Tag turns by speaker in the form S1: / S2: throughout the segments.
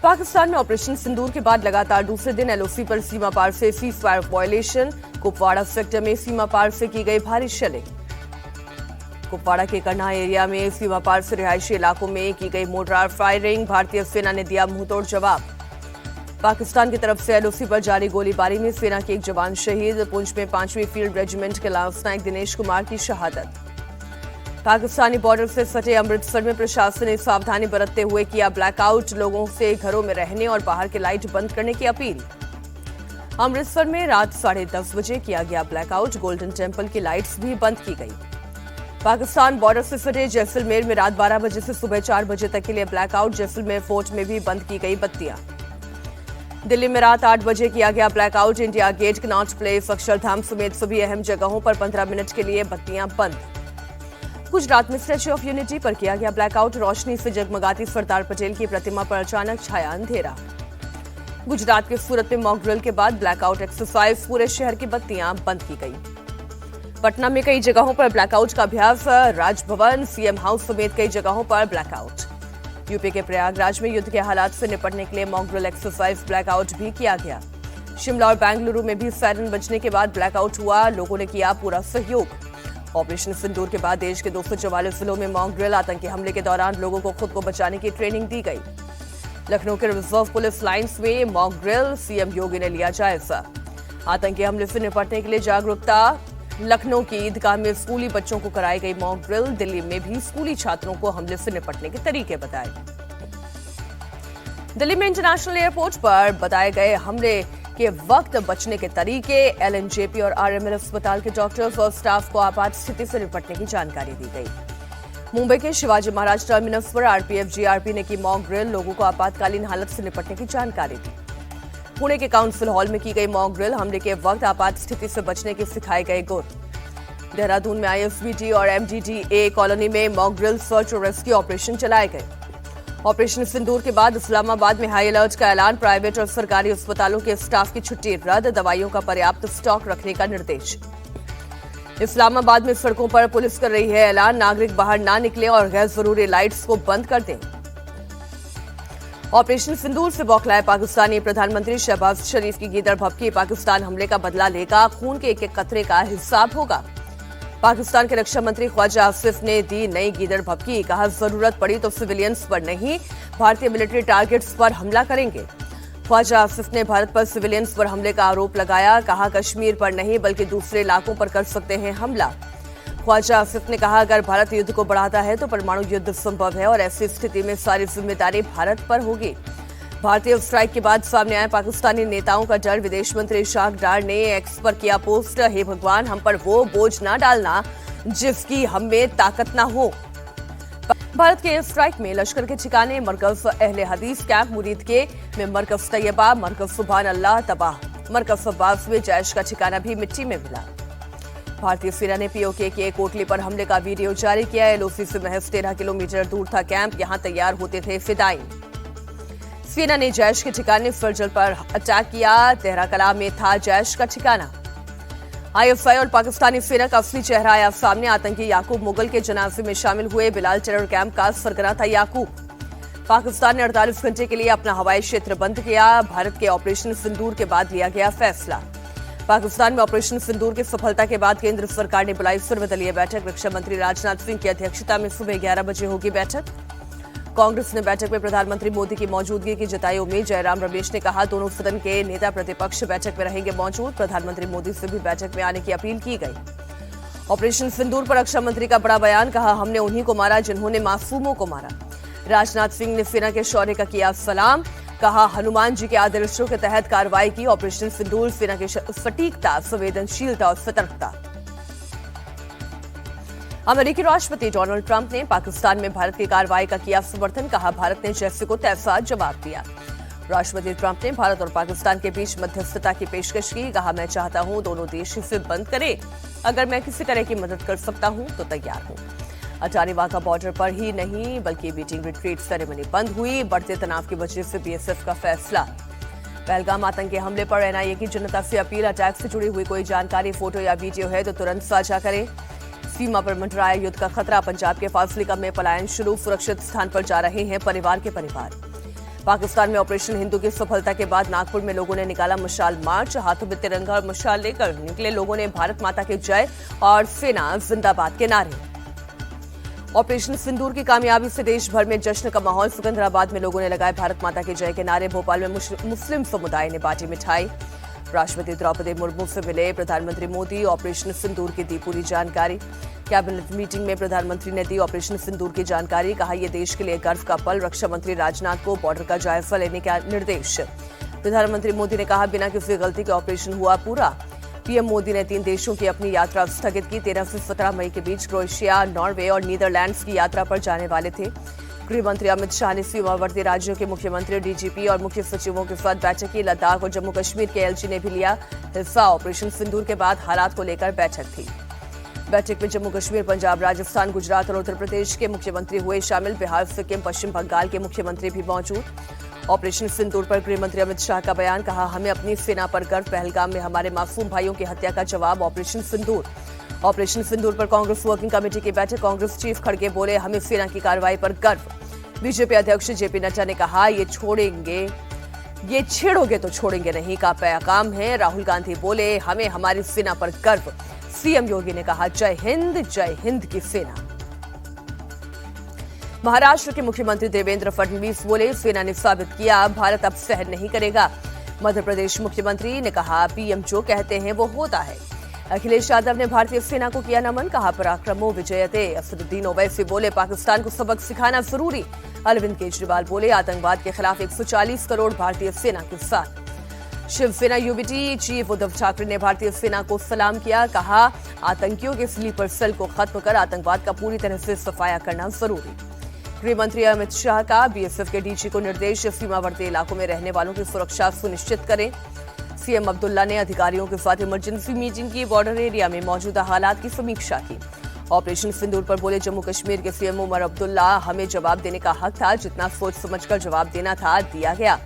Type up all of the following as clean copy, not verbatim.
S1: पाकिस्तान में ऑपरेशन सिंदूर के बाद लगातार दूसरे दिन एलओसी पर सीमा पार से cease fire violation. Kupwara sector में सीमा पार से की गई भारी शेलिंग। कुपवाड़ा के करना एरिया में सीमा पार से रिहायशी इलाकों में की गई मोर्टार फायरिंग। भारतीय सेना ने दिया मुंहतोड़ जवाब। पाकिस्तान की तरफ से एलओसी पर जारी गोलीबारी में सेना के एक जवान शहीद। पुंछ में 5वीं फील्ड रेजिमेंट के लांस नायक दिनेश कुमार की शहादत। पाकिस्तानी बॉर्डर से सटे अमृतसर में प्रशासन ने सावधानी बरतते हुए किया ब्लैकआउट। लोगों से घरों में रहने और बाहर के लाइट बंद करने की अपील। अमृतसर में रात 10:30 बजे किया गया ब्लैकआउट। गोल्डन टेम्पल की लाइट्स भी बंद की गई। पाकिस्तान बॉर्डर से सटे जैसलमेर में रात 12 बजे से सुबह 4 बजे तक के लिए ब्लैकआउट। जैसलमेर फोर्ट में भी बंद की गई बत्तियां। दिल्ली में रात 8 बजे किया गया blackout. India Gate, Connaught Place, Akshardham समेत सभी अहम जगहों पर 15 मिनट के लिए बत्तियां बंद। गुजरात में स्टैच्यू ऑफ यूनिटी पर किया गया ब्लैकआउट। रोशनी से जगमगाती सरदार पटेल की प्रतिमा पर अचानक छाया अंधेरा। गुजरात के सूरत में मॉक ड्रिल के बाद ब्लैकआउट एक्सरसाइज। पूरे शहर की बत्तियां बंद की गई। पटना में कई जगहों पर ब्लैकआउट का अभ्यास। राजभवन, सीएम हाउस समेत कई जगहों पर ब्लैकआउट। यूपी के प्रयागराज में युद्ध के हालात से निपटने के लिए मॉक ड्रिल एक्सरसाइज ब्लैकआउट भी किया गया। शिमला और बेंगलुरु में भी सायरन बजने के बाद ब्लैकआउट हुआ। लोगों ने किया पूरा सहयोग। ऑपरेशन सिंदूर के बाद देश के 244 जिलों में मॉक ड्रिल। आतंकी हमले के दौरान लोगों को खुद को बचाने की ट्रेनिंग दी गई। लखनऊ के रिजर्व पुलिस लाइंस में मॉक ड्रिल। सीएम योगी ने लिया जायजा। आतंकी हमले से निपटने के लिए जागरूकता। लखनऊ की ईदगाह में स्कूली बच्चों को कराई गई मॉक ड्रिल। दिल्ली में भी स्कूली छात्रों को हमले से निपटने के तरीके बताए। दिल्ली में इंटरनेशनल एयरपोर्ट पर बताए गए हमले के वक्त बचने के तरीके। एलएनजेपी और आरएमएल अस्पताल के डॉक्टर्स और स्टाफ को आपात स्थिति से निपटने की जानकारी दी गई। मुंबई के शिवाजी महाराज टर्मिनस पर आरपीएफ जीआरपी ने की मॉक ड्रिल। लोगों को आपातकालीन हालत से निपटने की जानकारी दी। पुणे के काउंसिल हॉल में की गई मॉक ड्रिल। हमले के वक्त आपात स्थिति से बचने के सिखाए गए गुर। देहरादून में आईएसबीटी और एमडीडीए कॉलोनी में मॉक ड्रिल, सर्च और रेस्क्यू ऑपरेशन चलाए गए। ऑपरेशन सिंदूर के बाद इस्लामाबाद में हाई अलर्ट का ऐलान। प्राइवेट और सरकारी अस्पतालों के स्टाफ की छुट्टी रद्द। दवाइयों का पर्याप्त स्टॉक रखने का निर्देश। इस्लामाबाद में सड़कों पर पुलिस कर रही है ऐलान। नागरिक बाहर ना निकलें और गैर जरूरी लाइट्स को बंद कर दें। ऑपरेशन सिंदूर से बौखलाए पाकिस्तानी प्रधानमंत्री शहबाज शरीफ की गीदड़ भभकी। पाकिस्तान हमले का बदला लेगा। खून के एक कतरे का हिसाब होगा। पाकिस्तान के रक्षा मंत्री ख्वाजा आसिफ ने दी नई गीदड़ भभकी। कहा, जरूरत पड़ी तो सिविलियंस पर नहीं, भारतीय मिलिट्री टारगेट्स पर हमला करेंगे। ख्वाजा आसिफ ने भारत पर सिविलियंस पर हमले का आरोप लगाया। कहा, कश्मीर पर नहीं बल्कि दूसरे इलाकों पर कर सकते हैं हमला। ख्वाजा आसिफ ने कहा, अगर भारत युद्ध को बढ़ाता है तो परमाणु युद्ध संभव है और ऐसी स्थिति में सारी जिम्मेदारी भारत पर होगी। भारतीय स्ट्राइक के बाद सामने आए पाकिस्तानी नेताओं का डर। विदेश मंत्री इशाक डार ने एक्स पर किया पोस्ट, हे भगवान हम पर वो बोझ ना डालना जिसकी हम में ताकत ना हो। भारत के स्ट्राइक में लश्कर के ठिकाने, मरकज अहले हदीस कैंप मुरीद के में मरकज तैयबा, मरकज सुभान अल्लाह तबाह, मरकज अब्बास में जैश का ठिकाना भी मिट्टी में मिला। भारतीय सेना ने पीओके के कोटली पर हमले का वीडियो जारी किया। एलओसी से महज 13 किलोमीटर दूर था कैंप। यहां तैयार होते थे फिदाइन। सेना ने जैश के ठिकाने फर्जल पर अटैक किया। तेहरा कला में था जैश का ठिकाना। आईएसआई और पाकिस्तानी सेना का असली चेहरा आया सामने। आतंकी याकूब मुगल के जनाजे में शामिल हुए। बिलाल टेरर कैंप का सरगना था याकूब। पाकिस्तान ने 48 घंटे के लिए अपना हवाई क्षेत्र बंद किया। भारत के ऑपरेशन सिंदूर के बाद लिया गया फैसला। पाकिस्तान में ऑपरेशन सिंदूर की सफलता के बाद केंद्र सरकार ने बुलाई सर्वदलीय बैठक। रक्षा मंत्री राजनाथ सिंह की अध्यक्षता में सुबह 11 बजे होगी बैठक। कांग्रेस ने बैठक में प्रधानमंत्री मोदी की मौजूदगी की जताई उम्मीद। जयराम रमेश ने कहा, दोनों सदन के नेता प्रतिपक्ष बैठक में रहेंगे मौजूद। प्रधानमंत्री मोदी से भी बैठक में आने की अपील की गई। ऑपरेशन सिंदूर पर रक्षा मंत्री का बड़ा बयान। कहा, हमने उन्हीं को मारा जिन्होंने मासूमों को मारा। राजनाथ सिंह ने सेना के शौर्य का किया सलाम। कहा, हनुमान जी के आदर्शों के तहत कार्रवाई की। ऑपरेशन सिंदूर सेना की सटीकता, संवेदनशीलता और सतर्कता। अमेरिकी राष्ट्रपति डोनाल्ड ट्रंप ने पाकिस्तान में भारत की कार्रवाई का किया समर्थन। कहा, भारत ने जैसे को तैसा जवाब दिया। राष्ट्रपति ट्रंप ने भारत और पाकिस्तान के बीच मध्यस्थता की पेशकश की। कहा, मैं चाहता हूं दोनों देश इसे बंद करें। अगर मैं किसी तरह की मदद कर सकता हूं तो तैयार हूं। अटारी वाघा बॉर्डर पर ही नहीं बल्कि बीटिंग रिट्रीट सेरेमनी बंद हुई। बढ़ते तनाव की वजह से बीएसएफ का फैसला। पहलगाम आतंकी हमले पर एनआईए की जनता से अपील। अटैक से जुड़ी हुई कोई जानकारी, फोटो या वीडियो है तो तुरंत साझा करें। सीमा पर मंडराया युद्ध का खतरा। पंजाब के फाजिलका में पलायन शुरू। सुरक्षित स्थान पर जा रहे हैं परिवार के परिवार। पाकिस्तान में ऑपरेशन हिंदू की सफलता के बाद नागपुर में लोगों ने निकाला मशाल मार्च। हाथों में तिरंगा और मशाल लेकर निकले लोगों ने भारत माता की जय और सेना जिंदाबाद के नारे। ऑपरेशन सिंदूर की कामयाबी से देश भर में जश्न का माहौल। सिकंदराबाद में लोगों ने लगाए भारत माता की जय के नारे। भोपाल में मुस्लिम समुदाय ने बांटी मिठाई। राष्ट्रपति द्रौपदी मुर्मू से मिले प्रधानमंत्री मोदी। ऑपरेशन सिंदूर की दी पूरी जानकारी। कैबिनेट मीटिंग में प्रधानमंत्री ने दी ऑपरेशन सिंदूर की जानकारी। कहा यह देश के लिए गर्व का पल। रक्षा मंत्री राजनाथ को बॉर्डर का जायजा लेने का निर्देश। प्रधानमंत्री मोदी ने कहा बिना किसी गलती के ऑपरेशन हुआ पूरा। पीएम मोदी ने 3 देशों की अपनी यात्रा स्थगित की। 13 से 17 मई के बीच क्रोएशिया, नॉर्वे और नीदरलैंड्स की यात्रा पर जाने वाले थे। गृह मंत्री अमित शाह ने सीमावर्ती राज्यों के मुख्यमंत्री, डीजीपी और मुख्य सचिवों के साथ बैठक की। लद्दाख और जम्मू कश्मीर के एलजी ने भी लिया हिस्सा। ऑपरेशन सिंदूर के बाद हालात को लेकर बैठक थी। बैठक में जम्मू कश्मीर, पंजाब, राजस्थान, गुजरात और उत्तर प्रदेश के मुख्यमंत्री हुए शामिल। बिहार, सिक्किम, पश्चिम बंगाल के मुख्यमंत्री भी मौजूद। ऑपरेशन सिंदूर पर गृह मंत्री अमित शाह का बयान। कहा हमें अपनी सेना पर गर्व। पहलगाम में हमारे मासूम भाइयों की हत्या का जवाब ऑपरेशन सिंदूर। ऑपरेशन सिंदूर पर कांग्रेस वर्किंग कमेटी की बैठक। कांग्रेस चीफ खड़गे बोले हमें सेना की कार्रवाई पर गर्व। बीजेपी अध्यक्ष जेपी नड्डा ने कहा ये छेड़ोगे तो छोड़ेंगे नहीं का पैगाम है। राहुल गांधी बोले हमें हमारी सेना पर गर्व। सीएम योगी ने कहा जय हिंद की सेना। महाराष्ट्र के मुख्यमंत्री देवेंद्र फडणवीस बोले सेना ने साबित किया भारत अब सहन नहीं करेगा। मध्य प्रदेश मुख्यमंत्री ने कहा पीएम जो कहते हैं वो होता है। अखिलेश यादव ने भारतीय सेना को किया नमन। कहा पराक्रमो विजयते। असदुद्दीन ओवैसी बोले पाकिस्तान को सबक सिखाना जरूरी। अरविंद केजरीवाल बोले आतंकवाद के खिलाफ 140 करोड़ भारतीय सेना के साथ। शिवसेना यूबीटी चीफ उद्धव ठाकरे ने भारतीय सेना को सलाम किया। कहा आतंकियों के स्लीपर सेल को खत्म कर आतंकवाद का पूरी तरह से सफाया करना जरूरी। गृह मंत्री अमित शाह का बीएसएफ के डीजी को निर्देश। सीमावर्ती इलाकों में रहने वालों की सुरक्षा सुनिश्चित करें। सीएम अब्दुल्ला ने अधिकारियों के साथ इमरजेंसी मीटिंग की। बॉर्डर एरिया में मौजूदा हालात की समीक्षा की। ऑपरेशन सिंदूर पर बोले जम्मू कश्मीर के सीएम उमर अब्दुल्ला हमें जवाब देने का हक था। जितना सोच समझकर जवाब देना था दिया गया।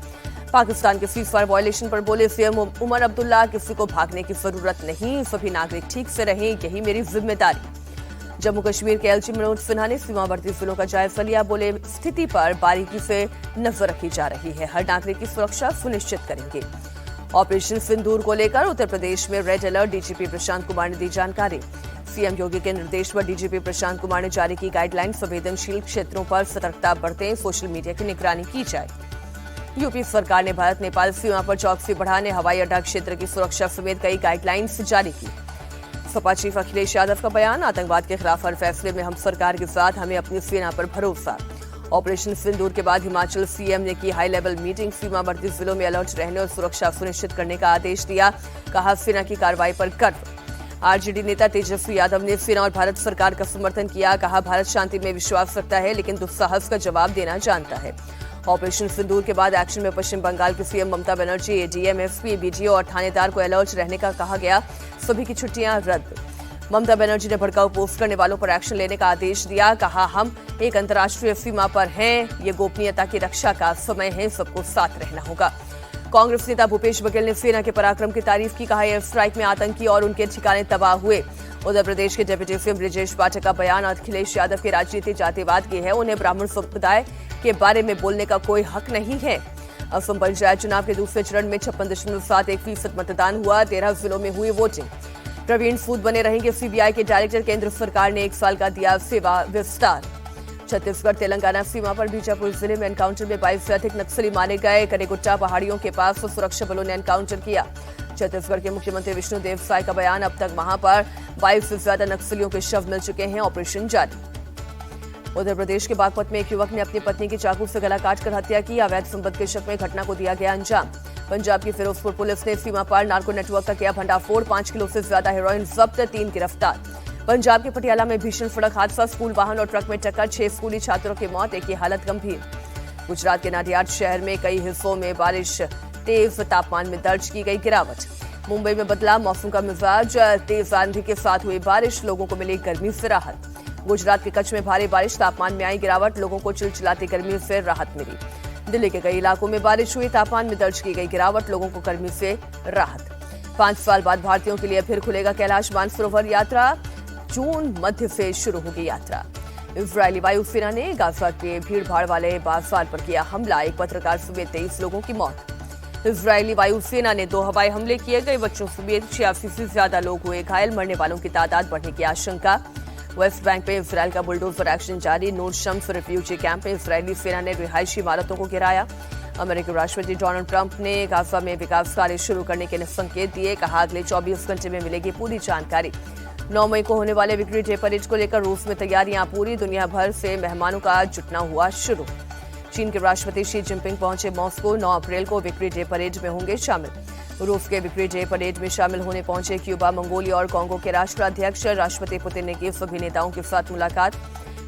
S1: पाकिस्तान के सीजफायर वायलेशन पर बोले सीएम उमर अब्दुल्ला किसी को भागने की जरूरत नहीं। सभी नागरिक ठीक से रहें यही मेरी जिम्मेदारी। जम्मू कश्मीर के एलजी मनोज सिन्हा ने सीमावर्ती जिलों का जायजा लिया। बोले स्थिति पर बारीकी से नजर रखी जा रही है। हर नागरिक की सुरक्षा सुनिश्चित करेंगे। ऑपरेशन सिंदूर को लेकर उत्तर प्रदेश में red alert. DGP Prashant Kumar ने दी जानकारी। सीएम योगी के निर्देश पर डीजीपी प्रशांत कुमार ने जारी की गाइडलाइन। संवेदनशील क्षेत्रों पर सतर्कता बरतें। सोशल मीडिया की निगरानी की जाए। यूपी सरकार ने भारत नेपाल सीमा पर चौकसी बढ़ाने, हवाई अड्डा क्षेत्र की सुरक्षा समेत कई गाइडलाइंस जारी की। सपा चीफ अखिलेश यादव का बयान। आतंकवाद के खिलाफ हर फैसले में हम सरकार के साथ। हमें अपनी सेना पर भरोसा। ऑपरेशन सिंदूर के बाद हिमाचल सीएम ने की हाई लेवल मीटिंग। सीमावर्ती जिलों में अलर्ट रहने और सुरक्षा सुनिश्चित करने का आदेश दिया। कहा सेना की कार्रवाई पर गर्व। आरजेडी नेता तेजस्वी यादव ने सेना और भारत सरकार का समर्थन किया। कहा भारत शांति में विश्वास रखता है लेकिन दुस्साहस का जवाब देना जानता है। ऑपरेशन सिंदूर के बाद एक्शन में पश्चिम बंगाल की CM Mamata Banerjee, ADM, SP, BDO और थानेदार को अलर्ट रहने का कहा गया। सभी की छुट्टियां रद्द। ममता बनर्जी ने भड़काऊ पोस्ट करने वालों पर एक्शन लेने का आदेश दिया। कहा हम एक अंतर्राष्ट्रीय सीमा पर हैं। ये गोपनीयता की रक्षा का समय है। सबको साथ रहना होगा। कांग्रेस नेता भूपेश बघेल ने सेना के पराक्रम की तारीफ की। कहा एयर स्ट्राइक में आतंकी और उनके ठिकाने तबाह हुए। उत्तर प्रदेश के डिप्टी सीएम ब्रिजेश पाठक का बयान। अखिलेश यादव की राजनीति जातिवाद की है। उन्हें ब्राह्मण समुदाय के बारे में बोलने का कोई हक नहीं है। असम पंचायत चुनाव के दूसरे चरण में 56.71% मतदान हुआ। 13 जिलों में हुई वोटिंग। प्रवीण सूद बने रहेंगे सीबीआई के डायरेक्टर। केंद्र सरकार ने 1 साल का दिया सेवा विस्तार। छत्तीसगढ़ तेलंगाना सीमा पर बीजापुर जिले में एनकाउंटर में 22 से अधिक नक्सली मारे गए। करेगुट्टा पहाड़ियों के पास सुरक्षा बलों ने एनकाउंटर किया। छत्तीसगढ़ के मुख्यमंत्री विष्णुदेव साय का बयान। अब तक वहां पर 22 से ज्यादा नक्सलियों के शव मिल चुके हैं। ऑपरेशन जारी। उत्तर प्रदेश के बागपत में एक युवक ने अपनी पत्नी की चाकू से गला काटकर हत्या की। अवैध संपत्ति के शक में घटना को दिया गया अंजाम। पंजाब की फिरोजपुर पुलिस ने सीमा पार नार्को नेटवर्क का किया भंडाफोड़। 5 किलो से ज्यादा हेरोइन जब्त, 3 गिरफ्तार। पंजाब के पटियाला में भीषण सड़क हादसा। स्कूल वाहन और ट्रक में टक्कर, 6 स्कूली छात्रों की मौत, एक की हालत गंभीर। गुजरात के नाडियाड शहर में कई हिस्सों में बारिश, तेज तापमान में दर्ज की गई गिरावट। मुंबई में बदला मौसम का मिजाज, तेज आंधी के साथ हुई बारिश, लोगों को मिली गर्मी से राहत। गुजरात के कच्छ में भारी बारिश, तापमान में आई गिरावट, लोगों को चिलचिलाती गर्मी से राहत मिली। दिल्ली के कई इलाकों में बारिश हुई, तापमान में दर्ज की गई गिरावट, लोगों को गर्मी से राहत। 5 साल बाद भारतीयों के लिए फिर खुलेगा कैलाश मानसरोवर यात्रा। जून मध्य से शुरू होगी यात्रा। इजरायली वायुसेना ने गाजा के भीड़भाड़ वाले बाजार पर किया हमला, एक पत्रकार समेत 23 लोगों की मौत। इजरायली वायुसेना ने 2 हवाई हमले किए, गए बच्चों समेत 86 से ज्यादा लोग हुए घायल, मरने वालों की तादाद बढ़ने की आशंका। वेस्ट बैंक में इसराइल का बुलडोजर एक्शन जारी, नूर शम्स रिफ्यूजी कैंप में इजरायली सेना ने रिहायशी इमारतों को गिराया। अमेरिकी राष्ट्रपति डोनाल्ड ट्रंप ने गाजा में विकास कार्य शुरू करने के संकेत दिए, कहा अगले 24 घंटे में मिलेगी पूरी जानकारी। 9 मई को होने वाले विक्ट्री डे परेड को लेकर रूस में तैयारियां पूरी, दुनिया भर से मेहमानों का जुटना हुआ शुरू। चीन के राष्ट्रपति शी जिनपिंग पहुंचे मॉस्को, 9 अप्रैल को विक्ट्री डे परेड में होंगे शामिल। रूस के विक्ट्री डे परेड में शामिल होने पहुंचे क्यूबा, मंगोलिया और कांगो के राष्ट्राध्यक्ष। राष्ट्रपति पुतिन ने की सभी नेताओं के साथ मुलाकात।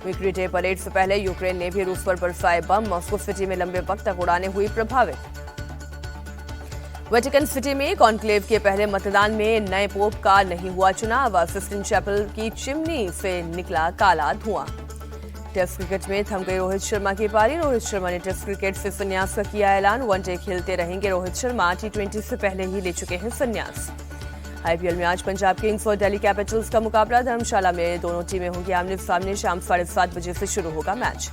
S1: विक्ट्री डे परेड से पहले यूक्रेन ने भी रूस पर बरसाए बम, मॉस्को सिटी में लंबे वक्त तक उड़ानें हुई प्रभावित। वेटिकन सिटी में कॉन्क्लेव के पहले मतदान में नए पोप का नहीं हुआ चुनाव, सिस्टीन चैपल की चिमनी से निकला काला धुआं। टेस्ट क्रिकेट में थम गई रोहित शर्मा की पारी, रोहित शर्मा ने टेस्ट क्रिकेट से संन्यास का किया ऐलान, वनडे खेलते रहेंगे रोहित शर्मा, T20 से पहले ही ले चुके हैं संन्यास। आईपीएल में आज पंजाब किंग्स और दिल्ली कैपिटल्स का मुकाबला, धर्मशाला में दोनों टीमें होंगी आमने सामने, शाम 7:30 बजे से शुरू होगा मैच।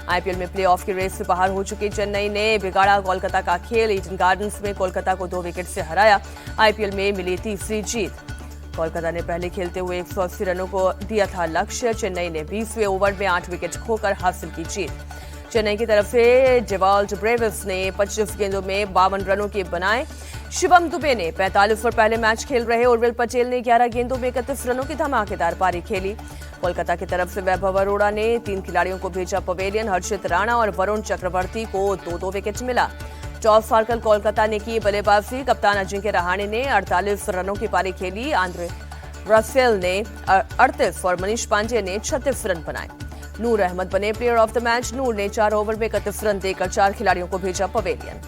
S1: आईपीएल में प्लेऑफ की रेस से बाहर हो चुकी चेन्नई ने बिगाड़ा कोलकाता का खेल, ईडन गार्डन्स में कोलकाता को 2 विकेट से हराया, आईपीएल में मिली तीसरी जीत। कोलकाता ने पहले खेलते हुए 180 रनों को दिया था लक्ष्य, चेन्नई ने 20वें ओवर में 8 विकेट खोकर हासिल की जीत। चेन्नई की तरफ से जेवाल्ड ब्रेविस ने 25 गेंदों में 52 रनों के बनाए। शिवम दुबे ने 45 पर पहले मैच खेल रहे उर्विल पटेल ने 11 गेंदों में 31 रनों की धमाकेदार पारी खेली। कोलकाता की तरफ से वैभव अरोड़ा ने 3 खिलाड़ियों को भेजा पवेलियन, हर्षित राणा और वरुण चक्रवर्ती को 2-2 विकेट मिला। टॉस हारकर कोलकाता ने की बल्लेबाजी, कप्तान अजिंक्य रहाणे ने 48 रनों की पारी खेली, आंद्रे रसेल ने 38 और मनीष पांडे ने 36 रन बनाए। नूर अहमद बने प्लेयर ऑफ द मैच, नूर ने 4 ओवर में 31 रन देकर 4 खिलाड़ियों को भेजा पवेलियन।